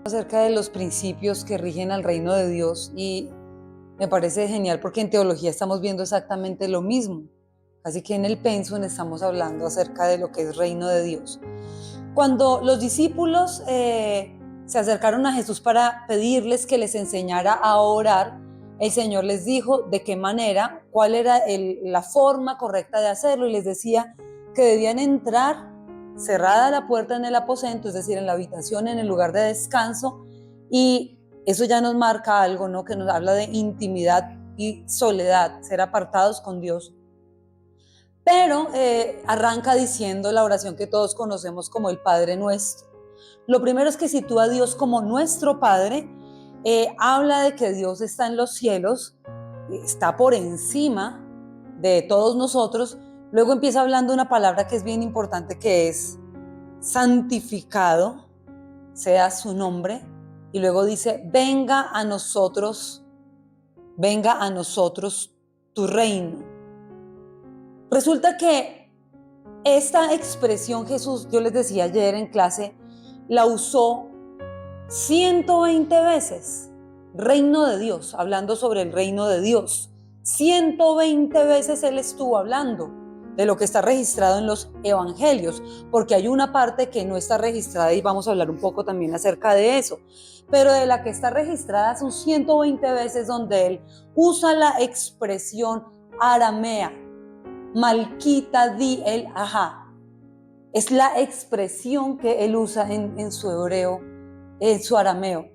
Acerca de los principios que rigen al reino de Dios y me parece genial porque en teología estamos viendo exactamente lo mismo. Así que en el Pensum estamos hablando acerca de lo que es reino de Dios. Cuando los discípulos se acercaron a Jesús para pedirles que les enseñara a orar, el Señor les dijo de qué manera, cuál era la forma correcta de hacerlo, y les decía que debían entrar cerrada la puerta en el aposento, es decir, en la habitación, en el lugar de descanso, y eso ya nos marca algo, ¿no? Que nos habla de intimidad y soledad, ser apartados con Dios. Pero arranca diciendo la oración que todos conocemos como el Padre Nuestro. Lo primero es que sitúa a Dios como nuestro Padre, habla de que Dios está en los cielos, está por encima de todos nosotros. Luego empieza hablando una palabra que es bien importante, que es santificado sea su nombre, y luego dice, venga a nosotros tu reino. Resulta que esta expresión Jesús, yo les decía ayer en clase, la usó 120 veces. Reino de Dios, hablando sobre el reino de Dios. 120 veces Él estuvo hablando de lo que está registrado en los evangelios, porque hay una parte que no está registrada y vamos a hablar un poco también acerca de eso, pero de la que está registrada son 120 veces donde Él usa la expresión aramea, Malquita di el ajá. Es la expresión que Él usa en su hebreo, en su arameo.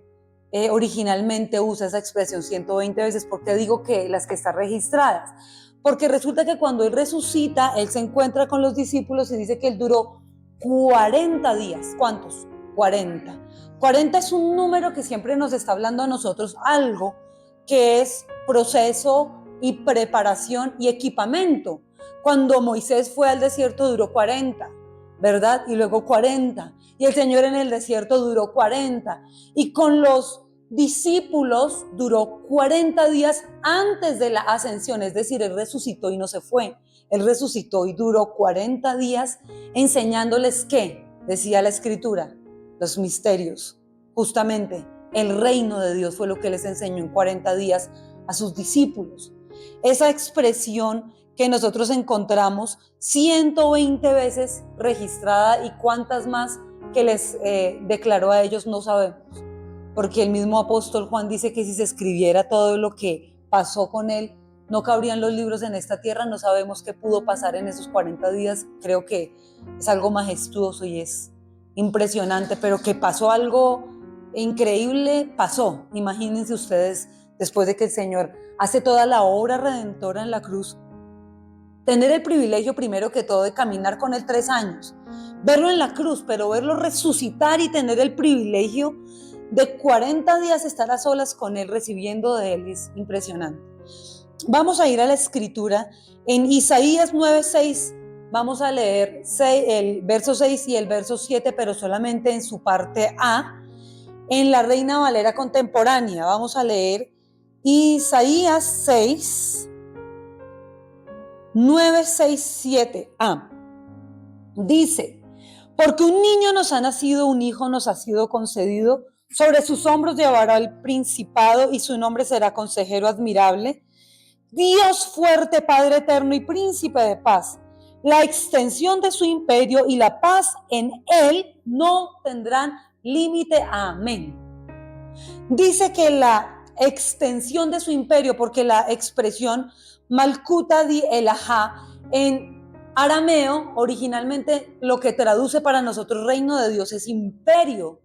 Originalmente usa esa expresión 120 veces. ¿Por qué digo que las que están registradas? Porque resulta que cuando Él resucita, Él se encuentra con los discípulos y dice que Él duró 40 días. ¿Cuántos? 40. 40 es un número que siempre nos está hablando a nosotros algo que es proceso y preparación y equipamiento. Cuando Moisés fue al desierto duró 40, ¿verdad? Y luego 40. Y el Señor en el desierto duró 40. Y con los discípulos duró 40 días antes de la ascensión, es decir, Él resucitó y no se fue. Él resucitó y duró 40 días enseñándoles ¿qué? Decía la Escritura, los misterios. Justamente el reino de Dios fue lo que les enseñó en 40 días a sus discípulos. Esa expresión que nosotros encontramos 120 veces registrada, y cuántas más que les declaró a ellos no sabemos, porque el mismo apóstol Juan dice que si se escribiera todo lo que pasó con él, no cabrían los libros en esta tierra. No sabemos qué pudo pasar en esos 40 días. Creo que es algo majestuoso y es impresionante, pero que pasó algo increíble, pasó. Imagínense ustedes, después de que el Señor hace toda la obra redentora en la cruz, tener el privilegio primero que todo de caminar con Él 3 años, verlo en la cruz, pero verlo resucitar y tener el privilegio de 40 días estar a solas con Él, recibiendo de Él, es impresionante. Vamos a ir a la Escritura en Isaías 9:6. Vamos a leer el verso 6 y el verso 7, pero solamente en su parte A, en la Reina Valera contemporánea. Vamos a leer Isaías 6, 9, 6, 7a. Dice, porque un niño nos ha nacido, un hijo nos ha sido concedido, sobre sus hombros llevará el principado y su nombre será Consejero Admirable, Dios fuerte, Padre eterno y Príncipe de paz. La extensión de su imperio y la paz en él no tendrán límite. Amén. Dice que la extensión de su imperio, porque la expresión Malkuta di Elahá en arameo, originalmente lo que traduce para nosotros reino de Dios es imperio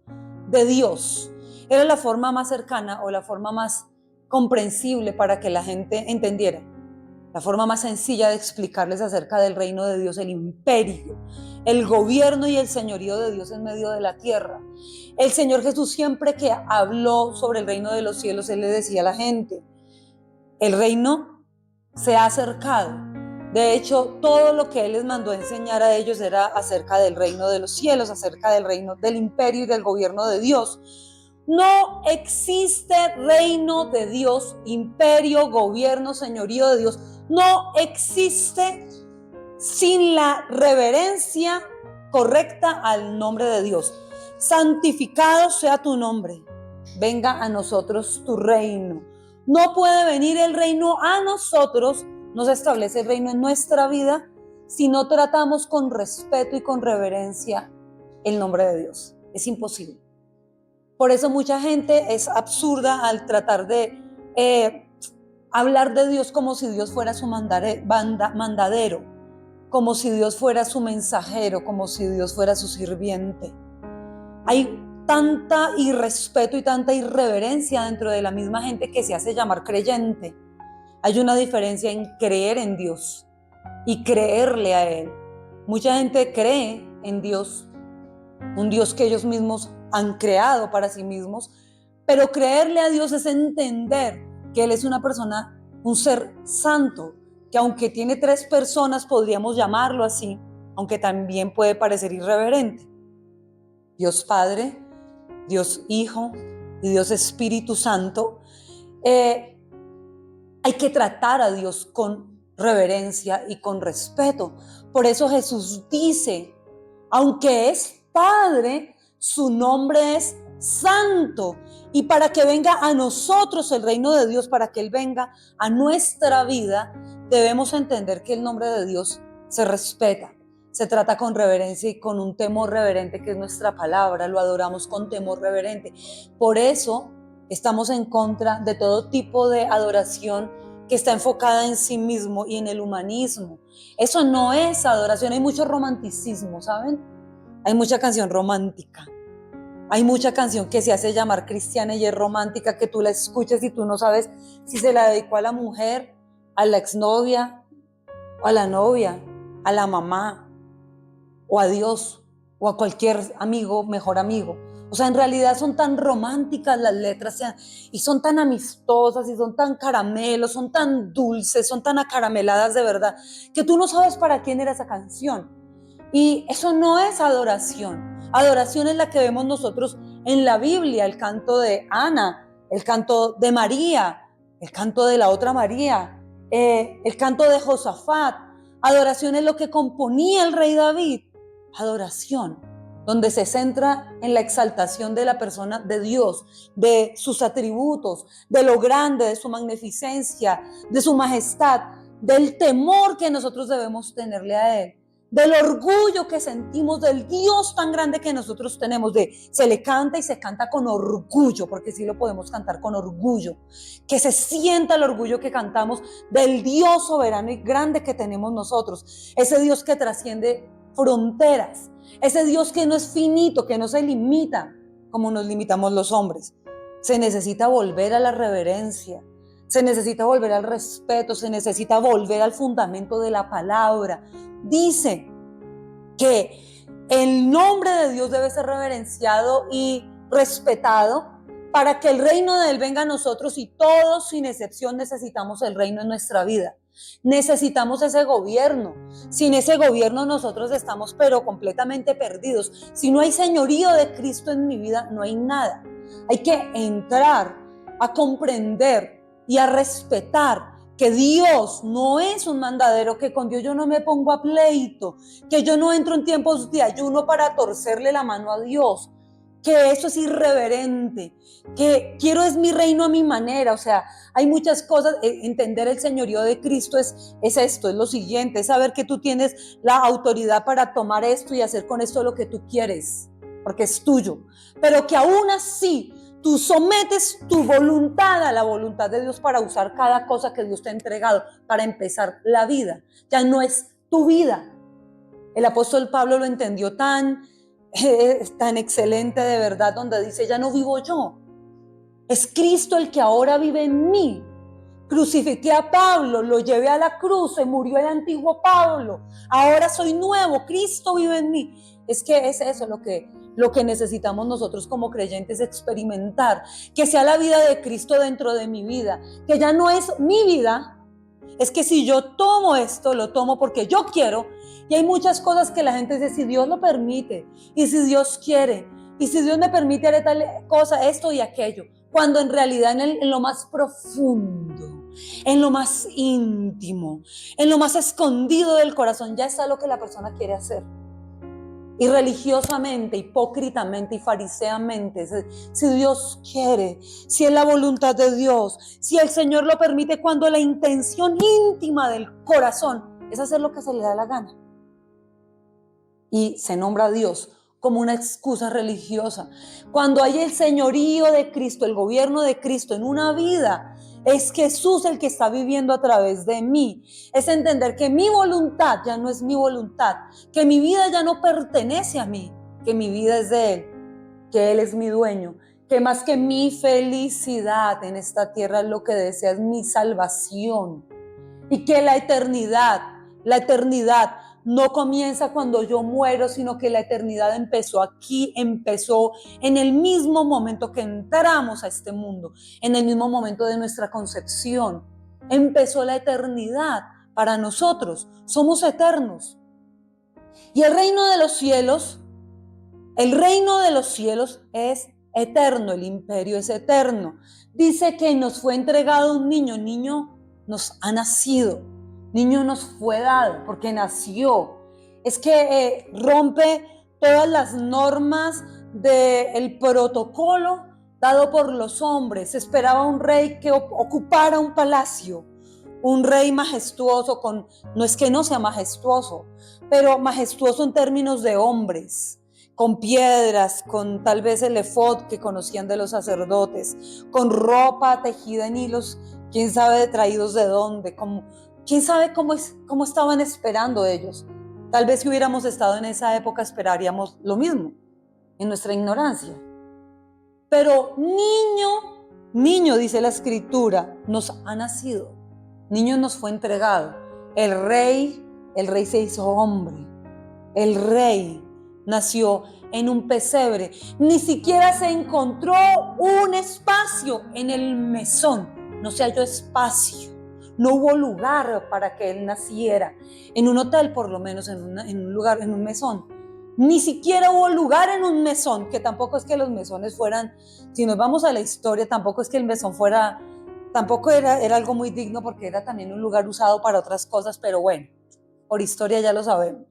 de Dios. Era la forma más cercana o la forma más comprensible para que la gente entendiera. La forma más sencilla de explicarles acerca del reino de Dios, el imperio, el gobierno y el señorío de Dios en medio de la tierra. El Señor Jesús, siempre que habló sobre el reino de los cielos, Él le decía a la gente, el reino se ha acercado. De hecho, todo lo que Él les mandó a enseñar a ellos era acerca del reino de los cielos, acerca del reino, del imperio y del gobierno de Dios. No existe reino de Dios, imperio, gobierno, señorío de Dios. No existe sin la reverencia correcta al nombre de Dios. santificado sea tu nombre, venga a nosotros tu reino. No puede venir el reino a nosotros, no se establece el reino en nuestra vida si no tratamos con respeto y con reverencia el nombre de Dios. Es imposible. Por eso mucha gente es absurda al tratar de hablar de Dios como si Dios fuera su mandadero, como si Dios fuera su mensajero, como si Dios fuera su sirviente. Hay tanta irrespeto y tanta irreverencia dentro de la misma gente que se hace llamar creyente. Hay una diferencia en creer en Dios y creerle a Él. Mucha gente cree en Dios, un Dios que ellos mismos han creado para sí mismos, pero creerle a Dios es entender que Él es una persona, un ser santo, que aunque tiene 3 personas, podríamos llamarlo así, aunque también puede parecer irreverente. Dios Padre, Dios Hijo y Dios Espíritu Santo. Hay que tratar a Dios con reverencia y con respeto. Por eso Jesús dice, aunque es Padre, su nombre es Santo. Y para que venga a nosotros el reino de Dios, para que Él venga a nuestra vida, debemos entender que el nombre de Dios se respeta. Se trata con reverencia y con un temor reverente, que es nuestra palabra. Lo adoramos con temor reverente. Por eso estamos en contra de todo tipo de adoración que está enfocada en sí mismo y en el humanismo. Eso no es adoración. Hay mucho romanticismo, ¿saben? Hay mucha canción romántica. Hay mucha canción que se hace llamar cristiana y es romántica, que tú la escuchas y tú no sabes si se la dedicó a la mujer, a la exnovia, o a la novia, a la mamá, o a Dios, o a cualquier amigo, mejor amigo. O sea, en realidad son tan románticas las letras y son tan amistosas y son tan caramelos, son tan dulces, son tan acarameladas de verdad, que tú no sabes para quién era esa canción. Y eso no es adoración. Adoración es la que vemos nosotros en la Biblia, el canto de Ana, el canto de María, el canto de la otra María, el canto de Josafat. Adoración es lo que componía el rey David. Adoración, donde se centra en la exaltación de la persona de Dios, de sus atributos, de lo grande, de su magnificencia, de su majestad, del temor que nosotros debemos tenerle a Él, del orgullo que sentimos del Dios tan grande que nosotros tenemos. Se le canta y se canta con orgullo, porque sí lo podemos cantar con orgullo, que se sienta el orgullo que cantamos del Dios soberano y grande que tenemos nosotros, ese Dios que trasciende fronteras, ese Dios que no es finito, que no se limita como nos limitamos los hombres. Se necesita volver a la reverencia, se necesita volver al respeto, se necesita volver al fundamento de la palabra. Dice que el nombre de Dios debe ser reverenciado y respetado para que el reino de Él venga a nosotros, y todos sin excepción necesitamos el reino en nuestra vida. Necesitamos ese gobierno. Sin ese gobierno nosotros estamos pero completamente perdidos. Si no hay señorío de Cristo en mi vida, no hay nada. Hay que entrar a comprender y a respetar que Dios no es un mandadero, que con Dios yo no me pongo a pleito, que yo no entro en tiempos de ayuno para torcerle la mano a Dios, que eso es irreverente, que quiero es mi reino a mi manera. O sea, hay muchas cosas. Entender el señorío de Cristo es esto, es lo siguiente, es saber que tú tienes la autoridad para tomar esto y hacer con esto lo que tú quieres, porque es tuyo, pero que aún así tú sometes tu voluntad a la voluntad de Dios para usar cada cosa que Dios te ha entregado para empezar la vida. Ya no es tu vida. El apóstol Pablo lo entendió tan excelente de verdad, donde dice, ya no vivo yo, es Cristo el que ahora vive en mí. Crucifiqué a Pablo, lo llevé a la cruz, se murió el antiguo Pablo, ahora soy nuevo, Cristo vive en mí. Es que es eso lo que necesitamos nosotros como creyentes, experimentar, que sea la vida de Cristo dentro de mi vida, que ya no es mi vida. Es que si yo tomo esto, lo tomo porque yo quiero. Y hay muchas cosas que la gente dice, si Dios lo permite, y si Dios quiere, y si Dios me permite, haré tal cosa, esto y aquello. Cuando en realidad en lo más profundo, en lo más íntimo, en lo más escondido del corazón, ya está lo que la persona quiere hacer. y religiosamente, hipócritamente y fariseamente, si Dios quiere, si es la voluntad de Dios, si el Señor lo permite, cuando la intención íntima del corazón es hacer lo que se le da la gana. Y se nombra a Dios como una excusa religiosa. Cuando hay el señorío de Cristo, el gobierno de Cristo en una vida, es Jesús el que está viviendo a través de mí. Es entender que mi voluntad ya no es mi voluntad, que mi vida ya no pertenece a mí, que mi vida es de Él, que Él es mi dueño, que más que mi felicidad en esta tierra, lo que desea es mi salvación. Y que la eternidad no comienza cuando yo muero, sino que la eternidad empezó aquí, empezó en el mismo momento que entramos a este mundo, en el mismo momento de nuestra concepción. Empezó la eternidad para nosotros, somos eternos. Y el reino de los cielos es eterno, el imperio es eterno. Dice que nos fue entregado un niño nos ha nacido, niño nos fue dado porque nació. Es que rompe todas las normas del protocolo dado por los hombres. Se esperaba un rey que ocupara un palacio, un rey majestuoso, no es que no sea majestuoso, pero majestuoso en términos de hombres, con piedras, con tal vez el efod que conocían de los sacerdotes, con ropa tejida en hilos, quién sabe traídos de dónde, quién sabe cómo estaban esperando ellos. Tal vez si hubiéramos estado en esa época esperaríamos lo mismo, en nuestra ignorancia. Pero niño, dice la Escritura, nos ha nacido, niño nos fue entregado. El rey se hizo hombre, el rey nació en un pesebre. Ni siquiera se encontró un espacio en el mesón. No se halló espacio. No hubo lugar para que él naciera. En un hotel, por lo menos, en un lugar, en un mesón. Ni siquiera hubo lugar en un mesón, que tampoco es que los mesones fueran, si nos vamos a la historia, tampoco es que el mesón fuera, tampoco era algo muy digno, porque era también un lugar usado para otras cosas, pero bueno, por historia ya lo sabemos.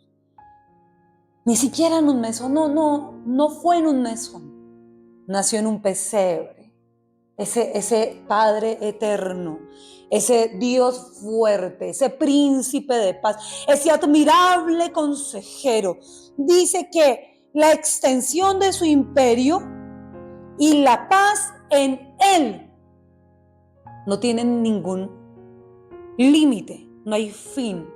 Ni siquiera en un mesón, no fue en un mesón, nació en un pesebre. Ese Padre eterno, ese Dios fuerte, ese príncipe de paz, ese admirable consejero. Dice que la extensión de su imperio y la paz en él no tienen ningún límite, no hay fin.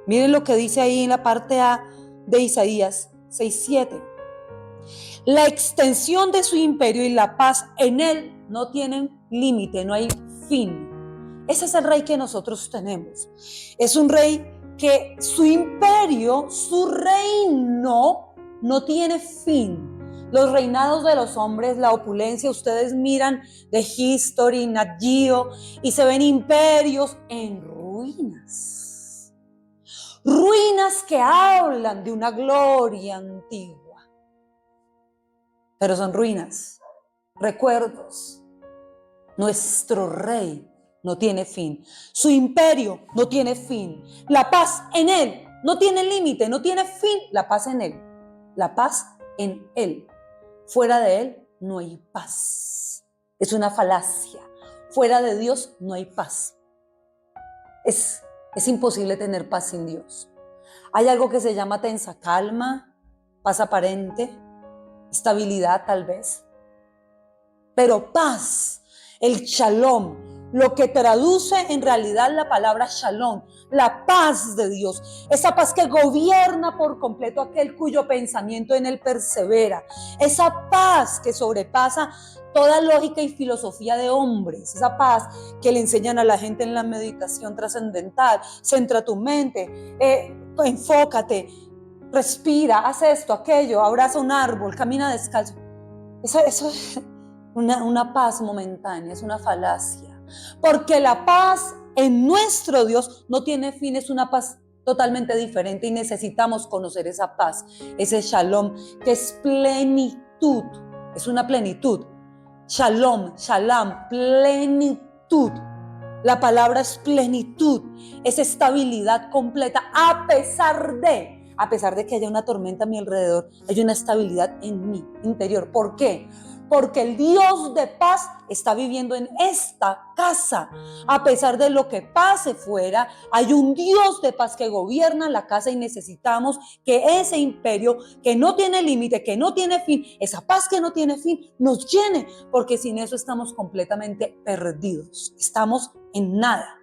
Miren lo que dice ahí en la parte A de Isaías 6:7. La extensión de su imperio y la paz en él no tienen límite, no hay fin. Ese es el rey que nosotros tenemos. Es un rey que su imperio, su reino no tiene fin. Los reinados de los hombres, la opulencia, ustedes miran de History, Nat Geo, y se ven imperios en ruinas. Ruinas que hablan de una gloria antigua. Pero son ruinas, recuerdos. Nuestro rey no tiene fin. Su imperio no tiene fin. La paz en él no tiene límite, no tiene fin. La paz en él. La paz en él. Fuera de él no hay paz. Es una falacia. Fuera de Dios no hay paz. Es imposible tener paz sin Dios. Hay algo que se llama tensa calma, paz aparente, estabilidad tal vez, pero paz, el shalom, lo que traduce en realidad la palabra shalom, la paz de Dios, esa paz que gobierna por completo aquel cuyo pensamiento en él persevera, esa paz que sobrepasa toda lógica y filosofía de hombres, esa paz que le enseñan a la gente en la meditación trascendental. Centra tu mente, enfócate, respira, haz esto, aquello, abraza un árbol, camina descalzo. Eso es una paz momentánea, es una falacia. Porque la paz en nuestro Dios no tiene fin, es una paz totalmente diferente y necesitamos conocer esa paz, ese shalom, que es plenitud, es una plenitud. Shalom, plenitud. La palabra es plenitud, es estabilidad completa a pesar a pesar de que haya una tormenta a mi alrededor, hay una estabilidad en mi interior. ¿Por qué? Porque el Dios de paz está viviendo en esta casa. A pesar de lo que pase fuera, hay un Dios de paz que gobierna la casa y necesitamos que ese imperio que no tiene límite, que no tiene fin, esa paz que no tiene fin, nos llene, porque sin eso estamos completamente perdidos. Estamos en nada.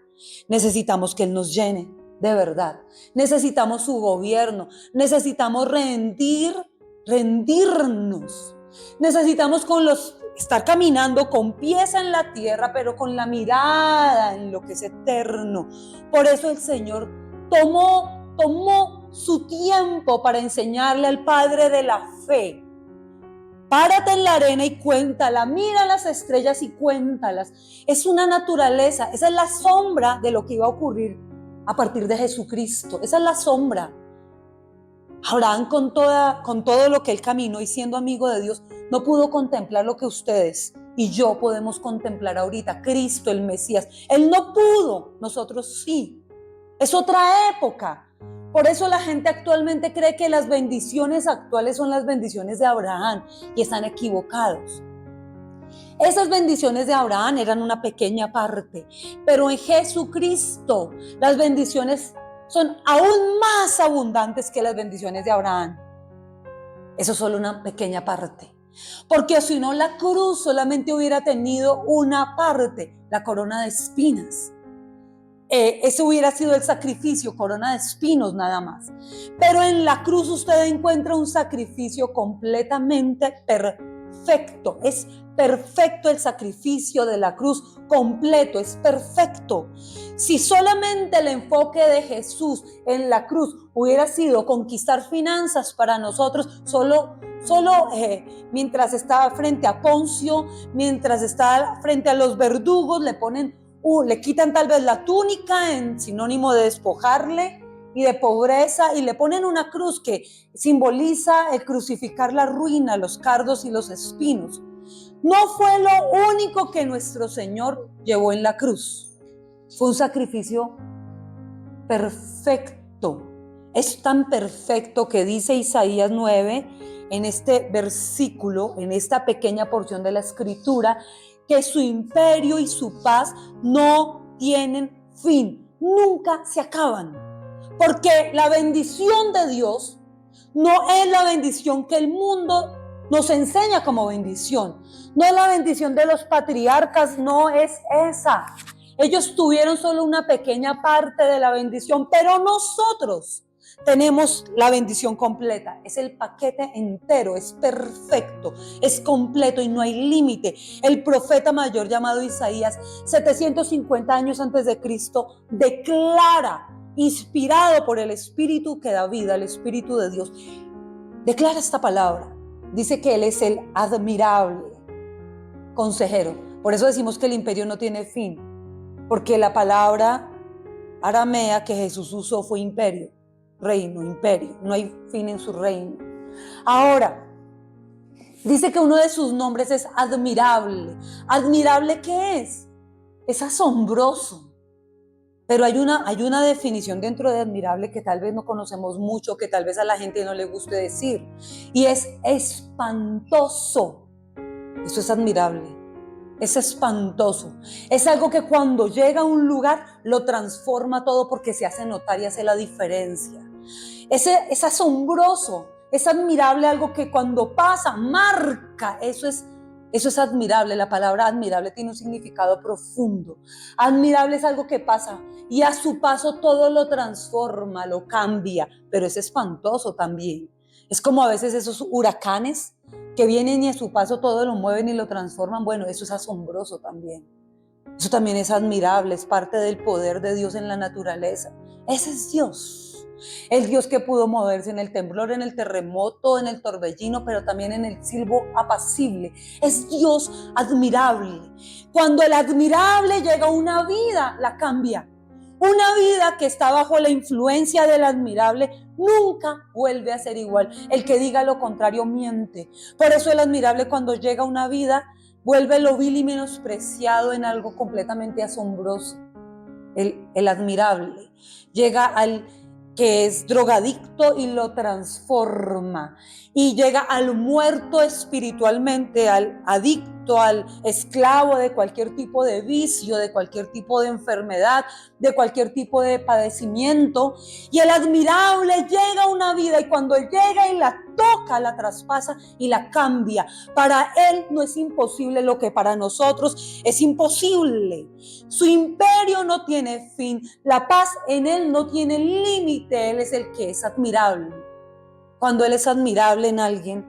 Necesitamos que Él nos llene de verdad. Necesitamos su gobierno. Necesitamos rendirnos. Necesitamos estar caminando con pies en la tierra, pero con la mirada en lo que es eterno. Por eso el Señor tomó su tiempo para enseñarle al Padre de la fe. Párate en la arena y cuéntala, mira las estrellas y cuéntalas. Es una naturaleza, esa es la sombra de lo que iba a ocurrir a partir de Jesucristo. Esa es la sombra. Abraham con todo lo que él caminó y siendo amigo de Dios, no pudo contemplar lo que ustedes y yo podemos contemplar ahorita, Cristo, el Mesías. Él no pudo, nosotros sí. Es otra época. Por eso la gente actualmente cree que las bendiciones actuales son las bendiciones de Abraham y están equivocados. Esas bendiciones de Abraham eran una pequeña parte, pero en Jesucristo las bendiciones son aún más abundantes que las bendiciones de Abraham. Eso es solo una pequeña parte. Porque si no, la cruz solamente hubiera tenido una parte, la corona de espinas. Ese hubiera sido el sacrificio, corona de espinos nada más. Pero en la cruz usted encuentra un sacrificio completamente perfecto. Es perfecto el sacrificio de la cruz, completo, es perfecto. Si solamente el enfoque de Jesús en la cruz hubiera sido conquistar finanzas para nosotros, solo mientras estaba frente a Poncio, mientras estaba frente a los verdugos, le quitan tal vez la túnica en sinónimo de despojarle y de pobreza y le ponen una cruz que simboliza el crucificar la ruina, los cardos y los espinos. No fue lo único que nuestro Señor llevó en la cruz. Fue un sacrificio perfecto. Es tan perfecto que dice Isaías 9 en este versículo, en esta pequeña porción de la escritura, que su imperio y su paz no tienen fin, nunca se acaban. Porque la bendición de Dios no es la bendición que el mundo nos enseña como bendición. No es la bendición de los patriarcas, no es esa. Ellos tuvieron solo una pequeña parte de la bendición, pero nosotros tenemos la bendición completa. Es el paquete entero, es perfecto, es completo y no hay límite. El profeta mayor llamado Isaías, 750 años antes de Cristo, declara, inspirado por el Espíritu que da vida, el Espíritu de Dios, declara esta palabra. Dice que Él es el admirable consejero. Por eso decimos que el imperio no tiene fin, porque la palabra aramea que Jesús usó fue imperio. Reino, imperio, no hay fin en su reino. Ahora, dice que uno de sus nombres es admirable. ¿Admirable qué es? Es asombroso. Pero hay una definición dentro de admirable que tal vez no conocemos mucho, que tal vez a la gente no le guste decir, y es espantoso. Eso es admirable. Es espantoso. Es algo que cuando llega a un lugar lo transforma todo porque se hace notar y hace la diferencia. Es asombroso, es admirable, algo que cuando pasa marca. Eso es admirable. La palabra admirable tiene un significado profundo. Admirable es algo que pasa y a su paso todo lo transforma, lo cambia, pero es espantoso también. Es como a veces esos huracanes que vienen y a su paso todo lo mueven y lo transforman. Bueno, eso es asombroso también. Eso también es admirable, es parte del poder de Dios en la naturaleza. Ese es Dios. El Dios que pudo moverse en el temblor, en el terremoto, en el torbellino, pero también en el silbo apacible. Es Dios admirable. Cuando el admirable llega a una vida, la cambia. Una vida que está bajo la influencia del admirable nunca vuelve a ser igual. El que diga lo contrario miente. Por eso el admirable, cuando llega a una vida, vuelve lo vil y menospreciado en algo completamente asombroso. El admirable llega que es drogadicto y lo transforma y llega al muerto espiritualmente, al adicto, al esclavo de cualquier tipo de vicio, de cualquier tipo de enfermedad, de cualquier tipo de padecimiento. Y el admirable llega a una vida, y cuando él llega y la toca, la traspasa y la cambia. Para él no es imposible lo que para nosotros es imposible. Su imperio no tiene fin, la paz en él no tiene límite. Él es el que es admirable. Cuando él es admirable en alguien,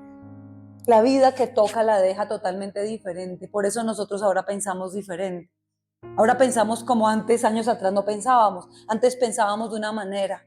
la vida que toca la deja totalmente diferente. Por eso nosotros ahora pensamos diferente. Ahora pensamos como antes, años atrás no pensábamos. Antes pensábamos de una manera.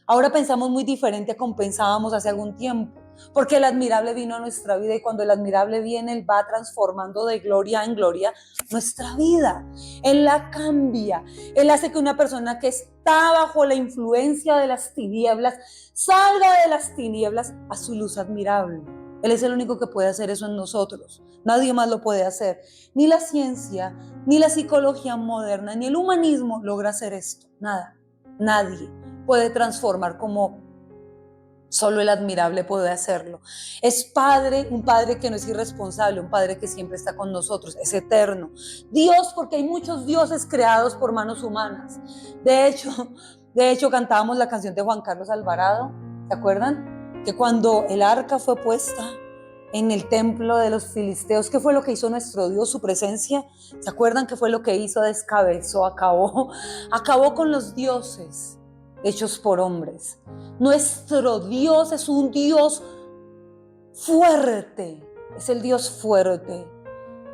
Ahora pensamos muy diferente a como pensábamos hace algún tiempo. Porque el admirable vino a nuestra vida, y cuando el admirable viene, él va transformando de gloria en gloria nuestra vida. Él la cambia. Él hace que una persona que está bajo la influencia de las tinieblas salga de las tinieblas a su luz admirable. Él es el único que puede hacer eso en nosotros. Nadie más lo puede hacer. Ni la ciencia, ni la psicología moderna, ni el humanismo logra hacer esto. Nada. Nadie puede transformar como solo el admirable puede hacerlo. Es Padre, un Padre que no es irresponsable, un Padre que siempre está con nosotros, es eterno. Dios, porque hay muchos dioses creados por manos humanas. De hecho, cantábamos la canción de Juan Carlos Alvarado, ¿se acuerdan? Que cuando el arca fue puesta en el templo de los filisteos, ¿qué fue lo que hizo nuestro Dios? Su presencia. ¿Se acuerdan qué fue lo que hizo? Descabezó, acabó con los dioses hechos por hombres. Nuestro Dios es un Dios fuerte, es el Dios fuerte,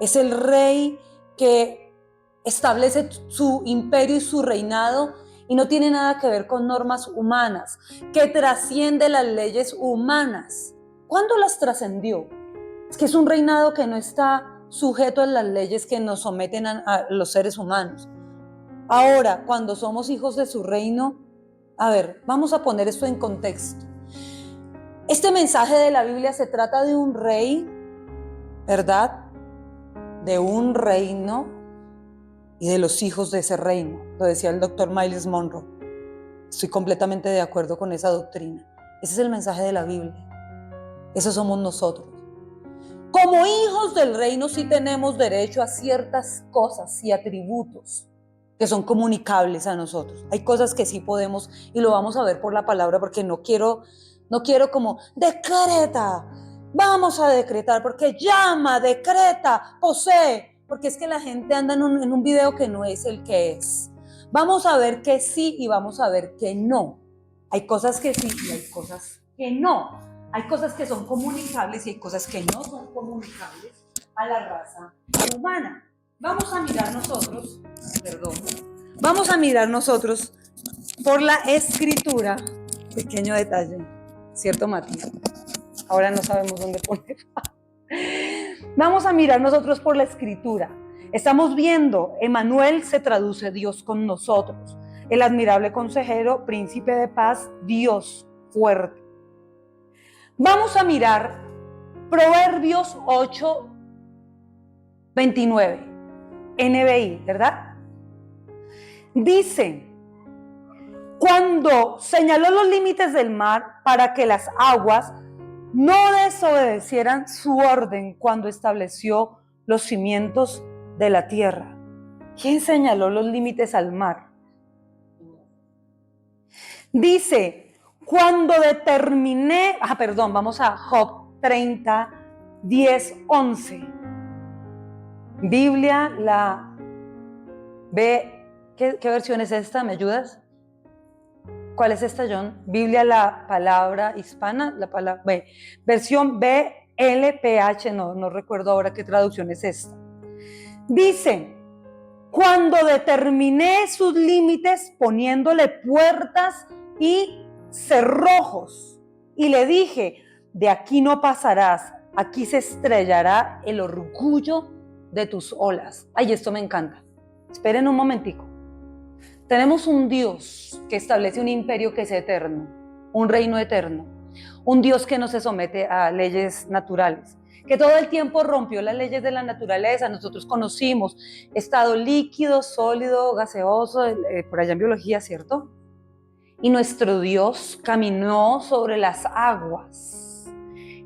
es el Rey que establece su imperio y su reinado, y no tiene nada que ver con normas humanas, que trasciende las leyes humanas. ¿Cuándo las trascendió? Es que es un reinado que no está sujeto a las leyes que nos someten a los seres humanos. Ahora, cuando somos hijos de su reino, a ver, vamos a poner esto en contexto. Este mensaje de la Biblia se trata de un rey, ¿verdad? De un reino y de los hijos de ese reino. Lo decía el doctor Myles Monroe. Estoy completamente de acuerdo con esa doctrina. Ese es el mensaje de la Biblia. Esos somos nosotros. Como hijos del reino sí tenemos derecho a ciertas cosas y atributos que son comunicables a nosotros. Hay cosas que sí podemos, y lo vamos a ver por la palabra, porque no quiero como decreta, vamos a decretar, porque llama, decreta, posee, porque es que la gente anda en un video que no es el que es. Vamos a ver que sí y vamos a ver que no. Hay cosas que sí y hay cosas que no. Hay cosas que son comunicables y hay cosas que no son comunicables a la raza humana. Vamos a mirar nosotros por la escritura. Pequeño detalle, ¿cierto, Mati? Ahora no sabemos dónde poner. Vamos a mirar nosotros por la escritura. Estamos viendo, Emmanuel se traduce Dios con nosotros. El admirable consejero, príncipe de paz, Dios fuerte. Vamos a mirar Proverbios 8:29. NBI, ¿verdad? Dice: cuando señaló los límites del mar para que las aguas no desobedecieran su orden, cuando estableció los cimientos de la tierra. ¿Quién señaló los límites al mar? Dice: cuando determiné, vamos a Job 30, 10, 11. Biblia, ¿qué versión es esta? ¿Me ayudas? ¿Cuál es esta, John? Biblia, la palabra hispana, versión BLPH, no recuerdo ahora qué traducción es esta. Dice: cuando determiné sus límites poniéndole puertas y cerrojos, y le dije: de aquí no pasarás, aquí se estrellará el orgullo de tus olas. Ay, esto me encanta. Esperen un momentico. Tenemos un Dios que establece un imperio que es eterno, un reino eterno, un Dios que no se somete a leyes naturales, que todo el tiempo rompió las leyes de la naturaleza. Nosotros conocimos estado líquido, sólido, gaseoso, por allá en biología, ¿cierto? y nuestro Dios caminó sobre las aguas.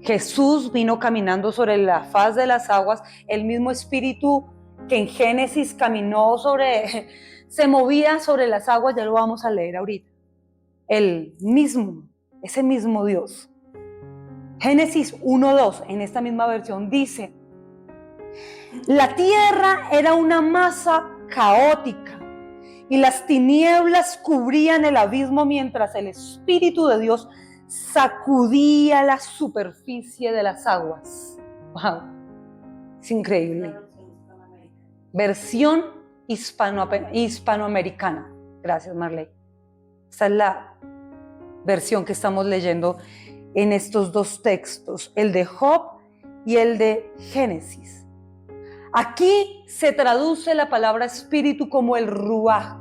Jesús vino caminando sobre la faz de las aguas, el mismo espíritu que en Génesis caminó se movía sobre las aguas, ya lo vamos a leer ahorita. Ese mismo Dios. Génesis 1:2, en esta misma versión, dice: la tierra era una masa caótica y las tinieblas cubrían el abismo mientras el Espíritu de Dios sacudía la superficie de las aguas. ¡Wow! Es increíble. Versión hispanoamericana. Gracias, Marley. Esta es la versión que estamos leyendo en estos dos textos, el de Job y el de Génesis. Aquí se traduce la palabra espíritu como el ruaj,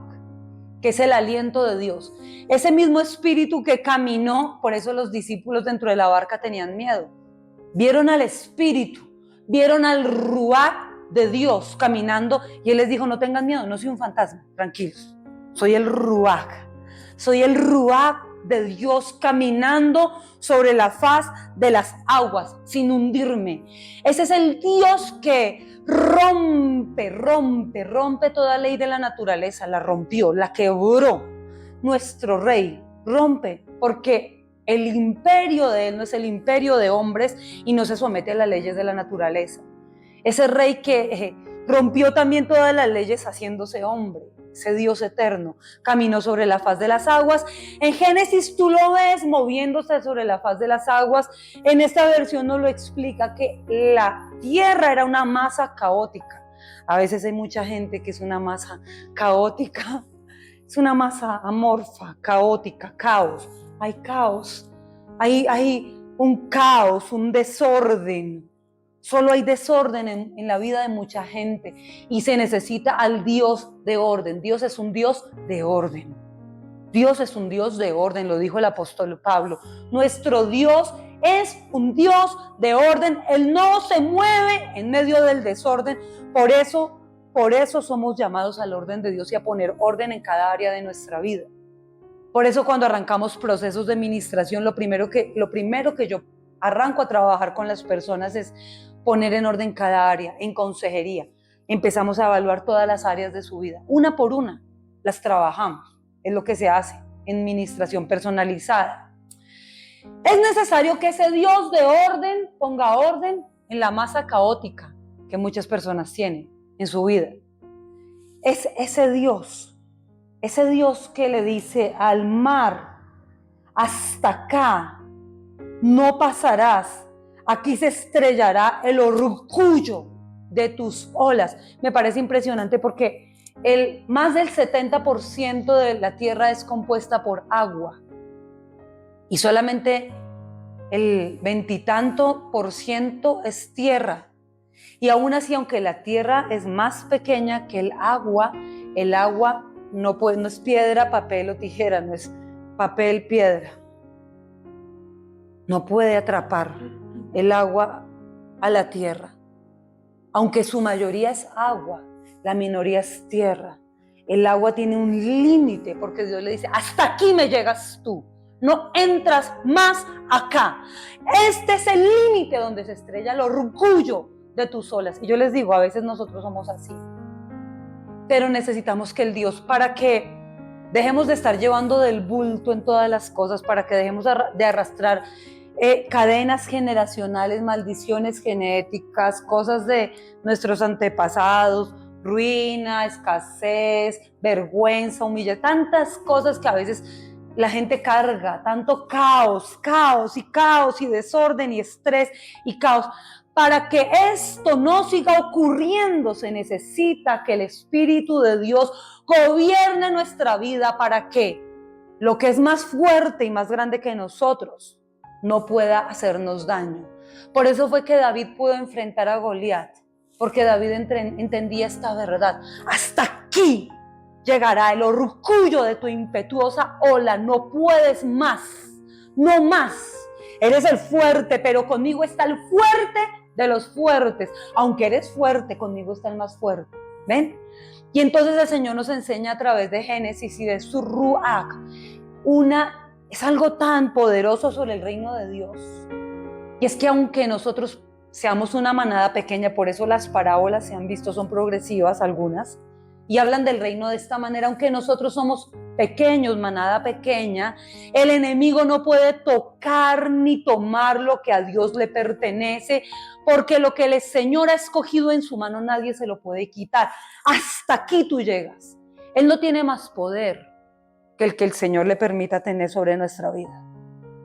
que es el aliento de Dios. Ese mismo espíritu que caminó, por eso los discípulos dentro de la barca tenían miedo. Vieron al espíritu, vieron al ruaj de Dios caminando y Él les dijo: no tengan miedo, no soy un fantasma, tranquilos. Soy el ruaj de Dios caminando sobre la faz de las aguas sin hundirme. Ese es el Dios que rompe toda ley de la naturaleza, la rompió, la quebró. Nuestro Rey rompe, porque el imperio de Él no es el imperio de hombres y no se somete a las leyes de la naturaleza. Ese Rey que rompió también todas las leyes haciéndose hombre, ese Dios eterno, caminó sobre la faz de las aguas. En Génesis tú lo ves moviéndose sobre la faz de las aguas. En esta versión nos lo explica, que la tierra era una masa caótica. A veces hay mucha gente que es una masa caótica, es una masa amorfa, caótica, caos. Hay caos, hay un caos, un desorden. Solo hay desorden en la vida de mucha gente y se necesita al Dios de orden. Dios es un Dios de orden. Dios es un Dios de orden, lo dijo el apóstol Pablo. Nuestro Dios es un Dios de orden. Él no se mueve en medio del desorden. Por eso somos llamados al orden de Dios y a poner orden en cada área de nuestra vida. Por eso cuando arrancamos procesos de ministración, lo primero que yo arranco a trabajar con las personas es poner en orden cada área. En consejería empezamos a evaluar todas las áreas de su vida, una por una las trabajamos. Es lo que se hace en ministración personalizada. Es necesario que ese Dios de orden ponga orden en la masa caótica que muchas personas tienen en su vida. Es ese Dios que le dice al mar: hasta acá no pasarás. Aquí se estrellará el orgullo de tus olas. Me parece impresionante porque más del 70% de la tierra es compuesta por agua y solamente el 20 y tanto % es tierra. Y aún así, aunque la tierra es más pequeña que el agua no es piedra, papel o tijera, no es papel, piedra. No puede atrapar el agua a la tierra. Aunque su mayoría es agua, la minoría es tierra. El agua tiene un límite porque Dios le dice: hasta aquí me llegas tú, no entras más acá. Este es el límite donde se estrella el orgullo de tus olas. Y yo les digo, a veces nosotros somos así, pero necesitamos que el Dios, para que dejemos de estar llevando del bulto en todas las cosas, para que dejemos de arrastrar cadenas generacionales, maldiciones genéticas, cosas de nuestros antepasados, ruina, escasez, vergüenza, humillación, tantas cosas que a veces la gente carga, tanto caos y desorden y estrés y caos. Para que esto no siga ocurriendo, se necesita que el Espíritu de Dios gobierne nuestra vida, para que lo que es más fuerte y más grande que nosotros no pueda hacernos daño. Por eso fue que David pudo enfrentar a Goliat, porque David entendía esta verdad: hasta aquí llegará el orgullo de tu impetuosa ola, no puedes más, no más. Eres el fuerte, pero conmigo está el fuerte de los fuertes. Aunque eres fuerte, conmigo está el más fuerte. ¿Ven? Y entonces el Señor nos enseña a través de Génesis y de su ruaj es algo tan poderoso sobre el reino de Dios. Y es que aunque nosotros seamos una manada pequeña, por eso las parábolas se han visto, son progresivas algunas, y hablan del reino de esta manera, aunque nosotros somos pequeños, manada pequeña, el enemigo no puede tocar ni tomar lo que a Dios le pertenece, porque lo que el Señor ha escogido en su mano nadie se lo puede quitar. Hasta aquí tú llegas. Él no tiene más poder que el Señor le permita tener sobre nuestra vida.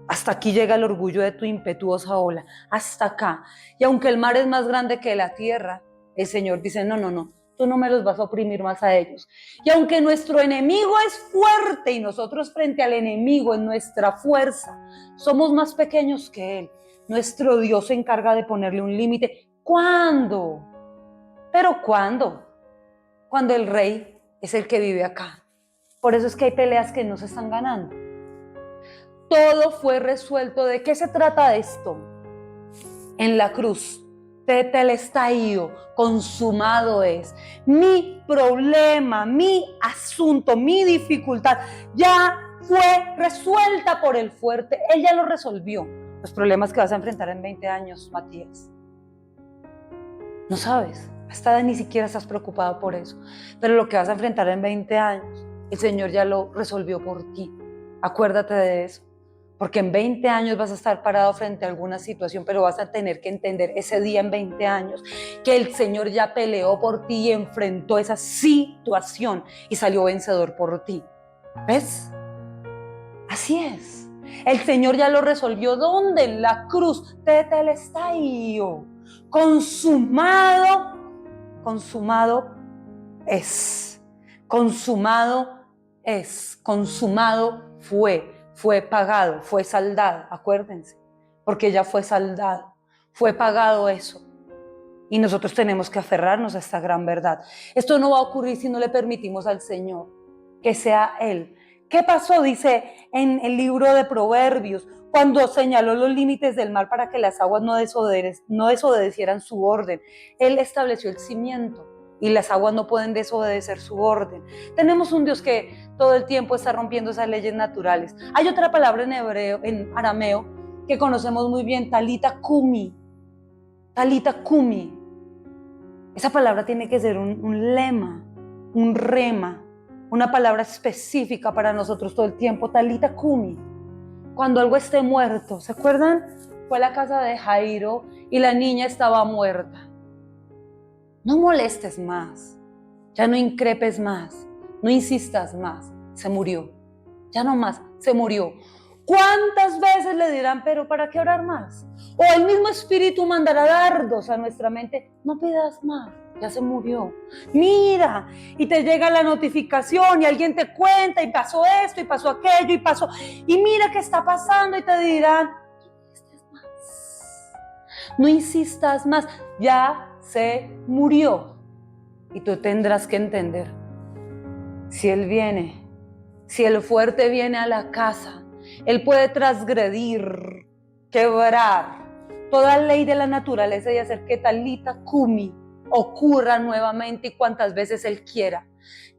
Hasta aquí llega el orgullo de tu impetuosa ola, hasta acá. Y aunque el mar es más grande que la tierra, el Señor dice, no, tú no me los vas a oprimir más a ellos. Y aunque nuestro enemigo es fuerte y nosotros frente al enemigo en nuestra fuerza somos más pequeños que él, nuestro Dios se encarga de ponerle un límite. ¿Cuándo? ¿Pero cuándo? Cuando el rey es el que vive acá. Por eso es que hay peleas que no se están ganando. Todo fue resuelto. ¿De qué se trata esto? En la cruz. Tetelestai, consumado es. Mi problema, mi asunto, mi dificultad ya fue resuelta por el fuerte. Él ya lo resolvió. Los problemas que vas a enfrentar en 20 años, Matías. No sabes. Hasta ni siquiera estás preocupado por eso. Pero lo que vas a enfrentar en 20 años, el Señor ya lo resolvió por ti. Acuérdate de eso. Porque en 20 años vas a estar parado frente a alguna situación, pero vas a tener que entender ese día en 20 años que el Señor ya peleó por ti y enfrentó esa situación y salió vencedor por ti. ¿Ves? Así es. El Señor ya lo resolvió. ¿Dónde? En la cruz. Tetelestai. Consumado es. Consumado es. Consumado fue pagado, fue saldado, acuérdense, porque ya fue saldado, fue pagado eso. Y nosotros tenemos que aferrarnos a esta gran verdad. Esto no va a ocurrir si no le permitimos al Señor que sea Él. ¿Qué pasó? Dice en el libro de Proverbios, cuando señaló los límites del mar para que las aguas no desobedecieran su orden. Él estableció el cimiento. Y las aguas no pueden desobedecer su orden. Tenemos un Dios que todo el tiempo está rompiendo esas leyes naturales. Hay otra palabra en hebreo, en arameo, que conocemos muy bien, talita kumi. Talita kumi. Esa palabra tiene que ser un lema, un rema, una palabra específica para nosotros todo el tiempo. Talita kumi. Cuando algo esté muerto, ¿se acuerdan? Fue a la casa de Jairo y la niña estaba muerta. No molestes más, ya no increpes más, no insistas más, se murió, ya no más, se murió. ¿Cuántas veces le dirán, pero para qué orar más? O el mismo espíritu mandará dardos a nuestra mente, no pidas más, ya se murió. Mira, y te llega la notificación y alguien te cuenta y pasó esto y pasó aquello y pasó, y mira qué está pasando y te dirán, no insistas más, ya se murió. Y tú tendrás que entender, si Él viene, si el fuerte viene a la casa, Él puede transgredir, quebrar toda ley de la naturaleza y hacer que talita kumi ocurra nuevamente y cuantas veces Él quiera.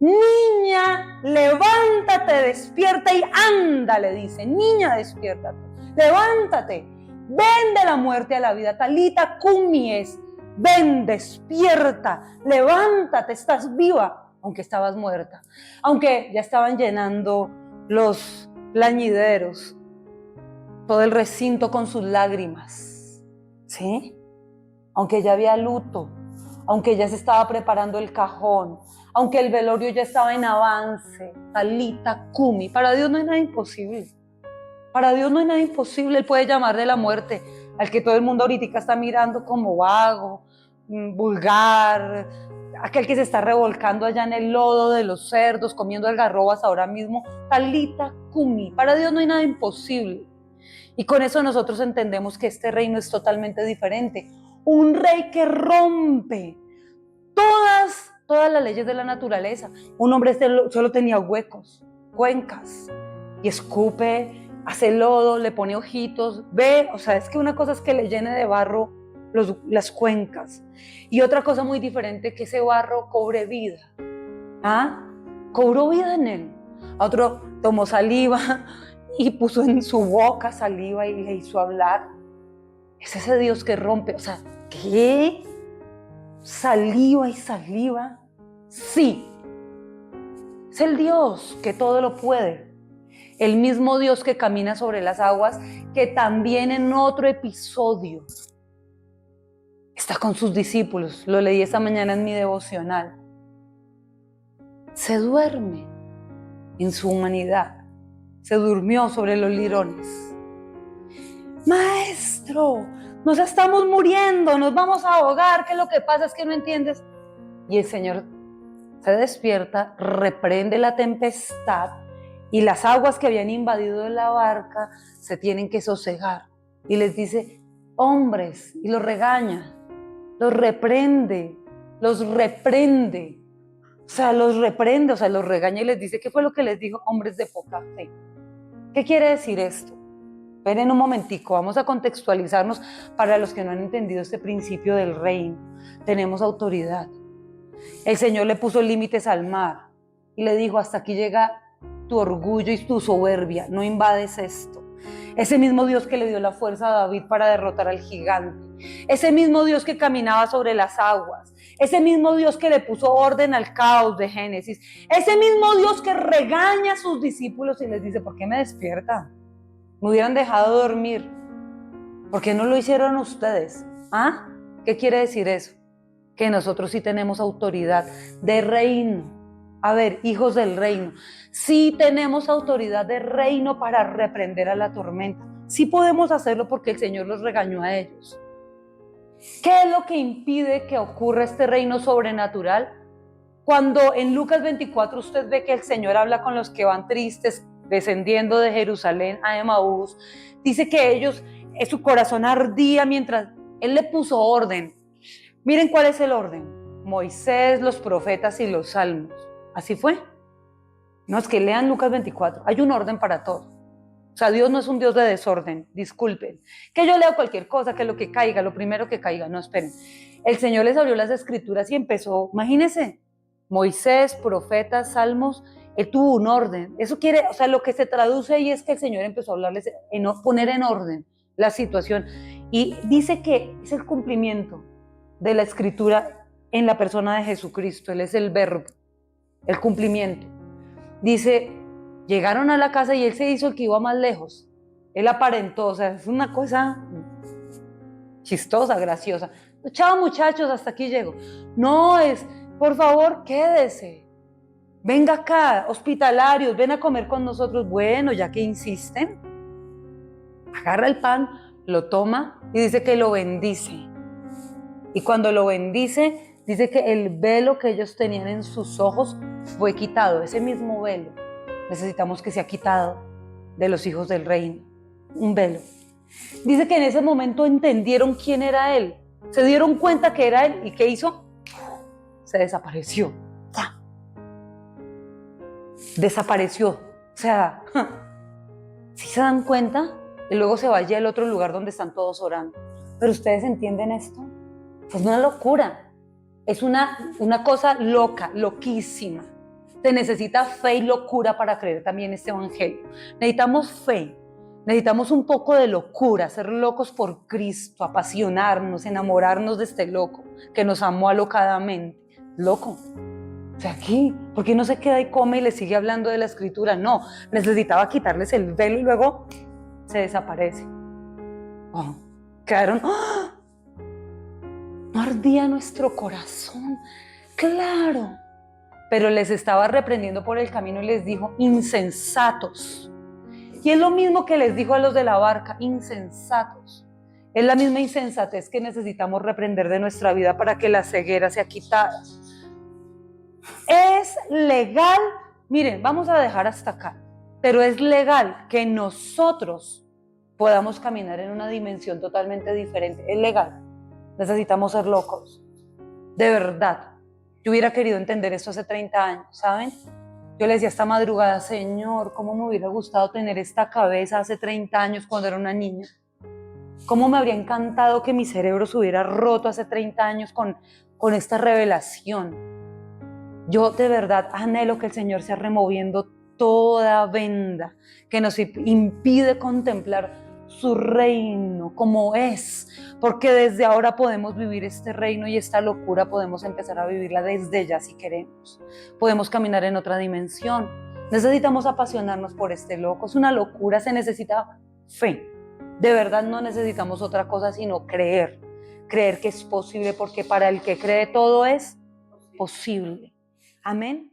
Niña, levántate, despierta y anda, le dice. Niña, despiértate, levántate, ven de la muerte a la vida. Talita kumi es, ven, despierta, levántate, estás viva, aunque estabas muerta, aunque ya estaban llenando los lañideros, todo el recinto con sus lágrimas, ¿sí? Aunque ya había luto, aunque ya se estaba preparando el cajón, aunque el velorio ya estaba en avance, talita kumi. Para Dios no hay nada imposible. Para Dios no hay nada imposible. Él puede llamar de la muerte al que todo el mundo ahorita está mirando como vago, vulgar, aquel que se está revolcando allá en el lodo de los cerdos, comiendo algarrobas ahora mismo. Talita kumi. Para Dios no hay nada imposible. Y con eso nosotros entendemos que este reino es totalmente diferente. Un rey que rompe todas las leyes de la naturaleza. Un hombre solo tenía huecos, cuencas, y escupe, hace lodo, le pone ojitos, ve, o sea, es que una cosa es que le llene de barro las cuencas, y otra cosa muy diferente, que ese barro cobre vida. ¿Ah? Cobró vida en él. A otro tomó saliva y puso en su boca saliva y le hizo hablar. Es ese Dios que rompe. O sea, ¿qué? Saliva y saliva. Sí, es el Dios que todo lo puede. El mismo Dios que camina sobre las aguas, que también en otro episodio está con sus discípulos. Lo leí esta mañana en mi devocional. Se duerme en su humanidad. Se durmió sobre los lirones. Maestro, nos estamos muriendo, nos vamos a ahogar. ¿Qué es lo que pasa? Es que no entiendes. Y el Señor se despierta, reprende la tempestad y las aguas que habían invadido la barca se tienen que sosegar. Y les dice, hombres, y los regaña, los reprende. O sea, los regaña y les dice, ¿qué fue lo que les dijo? Hombres de poca fe. ¿Qué quiere decir esto? Esperen un momentico, vamos a contextualizarnos para los que no han entendido este principio del reino. Tenemos autoridad. El Señor le puso límites al mar y le dijo, hasta aquí llega tu orgullo y tu soberbia, no invades esto. Ese mismo Dios que le dio la fuerza a David para derrotar al gigante, ese mismo Dios que caminaba sobre las aguas, ese mismo Dios que le puso orden al caos de Génesis, ese mismo Dios que regaña a sus discípulos y les dice, ¿por qué me despiertan? Me hubieran dejado dormir. ¿Por qué no lo hicieron ustedes? ¿Ah? ¿Qué quiere decir eso? Que nosotros sí tenemos autoridad de reino. A ver, hijos del reino, sí tenemos autoridad de reino para reprender a la tormenta. Sí podemos hacerlo porque el Señor los regañó a ellos. ¿Qué es lo que impide que ocurra este reino sobrenatural? Cuando en Lucas 24 usted ve que el Señor habla con los que van tristes, descendiendo de Jerusalén a Emaús, dice que ellos, su corazón ardía mientras Él le puso orden. Miren cuál es el orden: Moisés, los profetas y los salmos. Así fue. No, es que lean Lucas 24, hay un orden para todo. O sea, Dios no es un Dios de desorden, disculpen. Que yo leo cualquier cosa, que lo que caiga, lo primero que caiga, no, esperen. El Señor les abrió las escrituras y empezó, imagínense, Moisés, profetas, salmos, Él tuvo un orden. Eso quiere, o sea, lo que se traduce ahí es que el Señor empezó a hablarles, poner en orden la situación. Y dice que es el cumplimiento de la escritura en la persona de Jesucristo. Él es el verbo, el cumplimiento. Dice, llegaron a la casa y Él se hizo el que iba más lejos. Él aparentó, o sea, es una cosa chistosa, graciosa. Chao muchachos, hasta aquí llego. No, es, por favor, quédese. Venga acá, hospitalarios, ven a comer con nosotros. Bueno, ya que insisten, agarra el pan, lo toma y dice que lo bendice. Y cuando lo bendice, dice que el velo que ellos tenían en sus ojos fue quitado. Ese mismo velo necesitamos que sea quitado de los hijos del reino. Un velo. Dice que en ese momento entendieron quién era Él. Se dieron cuenta que era Él. ¿Y qué hizo? Se desapareció. Desapareció. O sea, ¿sí se dan cuenta? Y luego se vaya al otro lugar donde están todos orando. ¿Pero ustedes entienden esto? Es una locura. Es una cosa loca, loquísima. Se necesita fe y locura para creer también este evangelio. Necesitamos fe. Necesitamos un poco de locura, ser locos por Cristo, apasionarnos, enamorarnos de este loco que nos amó alocadamente. Loco. O sea, ¿qué? ¿Por qué no se queda y come y le sigue hablando de la escritura? No, necesitaba quitarles el velo y luego se desaparece. Oh, quedaron... ¡Oh! No ardía nuestro corazón. Claro. Pero les estaba reprendiendo por el camino y les dijo, insensatos. Y es lo mismo que les dijo a los de la barca, insensatos. Es la misma insensatez que necesitamos reprender de nuestra vida para que la ceguera sea quitada. Es legal, miren, vamos a dejar hasta acá, pero es legal que nosotros podamos caminar en una dimensión totalmente diferente. Es legal. Necesitamos ser locos. De verdad. Yo hubiera querido entender esto hace 30 años, ¿saben? Yo le decía esta madrugada, Señor, ¿cómo me hubiera gustado tener esta cabeza hace 30 años cuando era una niña? ¿Cómo me habría encantado que mi cerebro se hubiera roto hace 30 años con esta revelación? Yo de verdad anhelo que el Señor sea removiendo toda venda que nos impide contemplar su reino como es, porque desde ahora podemos vivir este reino y esta locura podemos empezar a vivirla desde ya si queremos. Podemos caminar en otra dimensión. Necesitamos apasionarnos por este loco. Es una locura, se necesita fe. De verdad no necesitamos otra cosa sino creer que es posible, porque para el que cree todo es posible. Amén.